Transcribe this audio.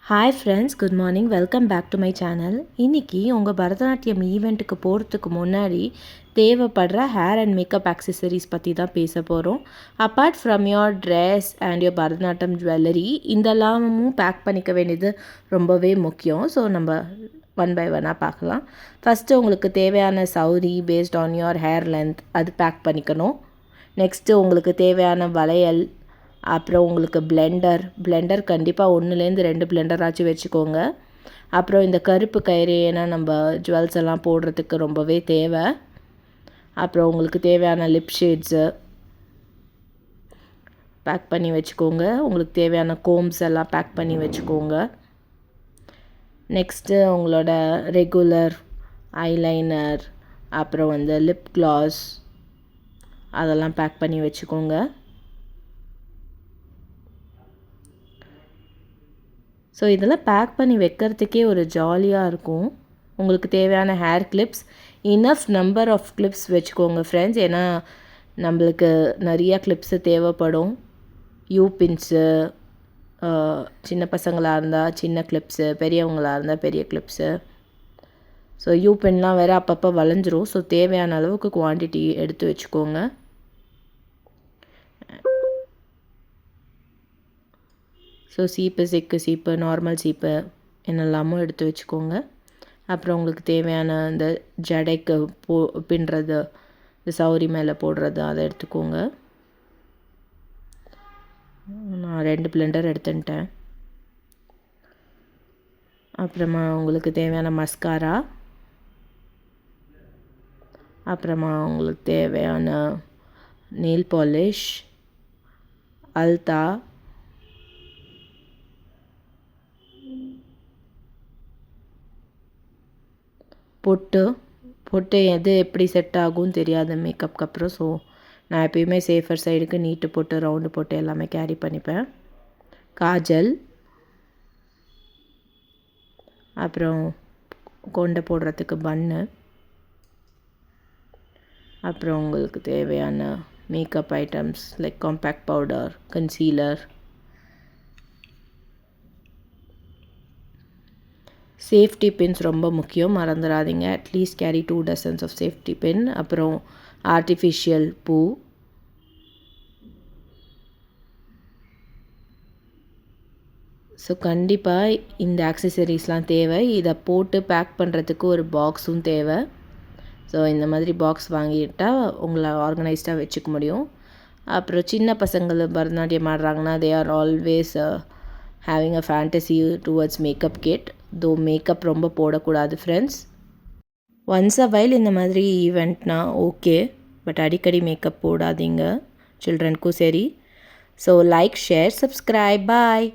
Hi friends, good morning. Welcome back to my channel. இன்றைக்கி உங்கள் பரதநாட்டியம் ஈவெண்ட்டுக்கு போகிறதுக்கு முன்னாடி தேவைப்படுற ஹேர் அண்ட் மேக்கப் ஆக்சசரிஸ் பற்றி தான் பேச போகிறோம். Apart from your dress and your Bharatanatyam jewellery, இதெல்லாமும் பேக் பண்ணிக்க வேண்டியது ரொம்பவே முக்கியம். ஸோ நம்ம ஒன் பை ஒன்னாக பார்க்கலாம். ஃபஸ்ட்டு உங்களுக்கு தேவையான சௌரி based on your hair length அது பேக் பண்ணிக்கணும். நெக்ஸ்ட்டு உங்களுக்கு தேவையான வளையல், அப்புறம் உங்களுக்கு பிளெண்டர் கண்டிப்பாக 1லேருந்து 2 பிளெண்டராச்சும் வச்சுக்கோங்க. அப்புறம் இந்த கருப்பு கயிறு, ஏன்னா நம்ம ஜுவல்ஸ் எல்லாம் போடுறதுக்கு ரொம்பவே தேவை. அப்புறம் உங்களுக்கு தேவையான லிப் ஷேட்ஸு பேக் பண்ணி வச்சுக்கோங்க. உங்களுக்கு தேவையான கோம்ஸ் எல்லாம் பேக் பண்ணி வச்சுக்கோங்க. நெக்ஸ்ட்டு உங்களோட ரெகுலர் ஐலைனர், அப்புறம் லிப் க்ளாஸ் அதெல்லாம் பேக் பண்ணி வச்சுக்கோங்க. ஸோ இதெல்லாம் பேக் பண்ணி வைக்கிறதுக்கே ஒரு ஜாலியாக இருக்கும். உங்களுக்கு தேவையான hair clips, enough number of clips வச்சுக்கோங்க ஃப்ரெண்ட்ஸ். ஏன்னா நம்மளுக்கு நிறையா கிளிப்ஸு தேவைப்படும். யூ பின்ஸு, சின்ன பசங்களாக இருந்தால் சின்ன கிளிப்ஸு, பெரியவங்களாக இருந்தால் பெரிய கிளிப்ஸு. ஸோ யூ பின்லாம் வேறு அப்பப்போ வளைஞ்சிரும். ஸோ தேவையான அளவுக்கு குவான்டிட்டி எடுத்து வச்சுக்கோங்க. ஸோ சீப்பு, செக்கு சீப்பு, நார்மல் சீப்பு என்னெல்லாமோ எடுத்து வச்சுக்கோங்க. அப்புறம் உங்களுக்கு தேவையான இந்த ஜடைக்கு பின்னுறது, இந்த சௌரி மேலே போடுறது அதை எடுத்துக்கோங்க. நான் 2 பிளெண்டர் எடுத்துட்டேன். அப்புறமா உங்களுக்கு தேவையான மஸ்காரா, அப்புறமா உங்களுக்கு தேவையான நெயில் பாலிஷ், அல்தா, பொட்டு எது எப்படி செட் ஆகும் தெரியாது மேக்கப்புக்கு அப்புறம். ஸோ நான் எப்பயுமே சேஃபர் சைடுக்கு நீட்டு போட்டு, ரவுண்டு போட்டு எல்லாமே கேரி பண்ணிப்பேன். காஜல், அப்புறம் கொண்டை போடுறதுக்கு பன்னு, அப்புறம் உங்களுக்கு தேவையான makeup items like compact powder, concealer. Safety pins ரொம்ப முக்கியம், மறந்துடாதீங்க. At least carry 2 dozens of safety pin. அப்புறம் ஆர்டிஃபிஷியல் பூ. ஸோ கண்டிப்பாக இந்த ஆக்சசரிஸ்லாம் தேவை. இதை போட்டு பேக் பண்ணுறதுக்கு ஒரு பாக்ஸும் தேவை. ஸோ இந்த மாதிரி பாக்ஸ் வாங்கிட்டால் உங்களை ஆர்கனைஸ்டாக வச்சுக்க முடியும். அப்புறம் சின்ன பசங்கள் பரதநாட்டியம் ஆடுறாங்கன்னா they are always having a fantasy towards makeup kit. Though makeup ரொம்ப போடக்கூடாது ஃப்ரெண்ட்ஸ். ஒன்ஸ் அ வைல் இந்த மாதிரி ஈவெண்ட்னா ஓகே, பட் அடிக்கடி மேக்கப் போடாதீங்க, சில்ட்ரனுக்கும் சரி. So like, share, subscribe. பாய்.